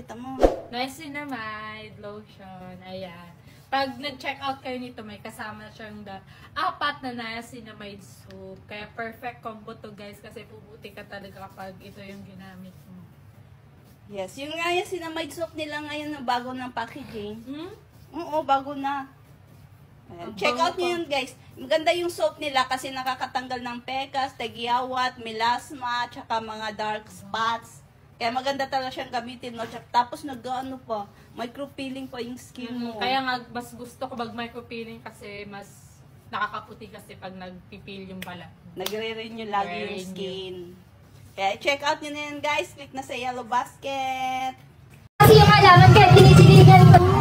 Pakita mo. Niacinamide lotion. Ayan. Pag nag-check out kayo nito, may kasama siyang 4 na niacinamide soap. Kaya perfect combo to guys kasi puputi ka talaga kapag ito yung ginamit mo. Yes, yung niacinamide soap nila ngayon na bago ng packaging. Hmm? Oo, bago na. Ayan. Check out nyo yun guys. Maganda yung soap nila kasi nakakatanggal ng pekas, tagiyawat, melasma, tsaka mga dark spots. Kaya maganda talaga siyang gamitin, no? Tapos nag-ano pa, micro-peeling pa yung skin mo. Kaya nga, mas gusto ko mag-micro-peeling kasi mas nakakaputi kasi pag nag-pipil yung balat. Nagre-renew lagi yung skin. Kaya check out nyo na yan guys. Click na sa yellow basket. Kasi yung halaman kahit tinitiligan ko.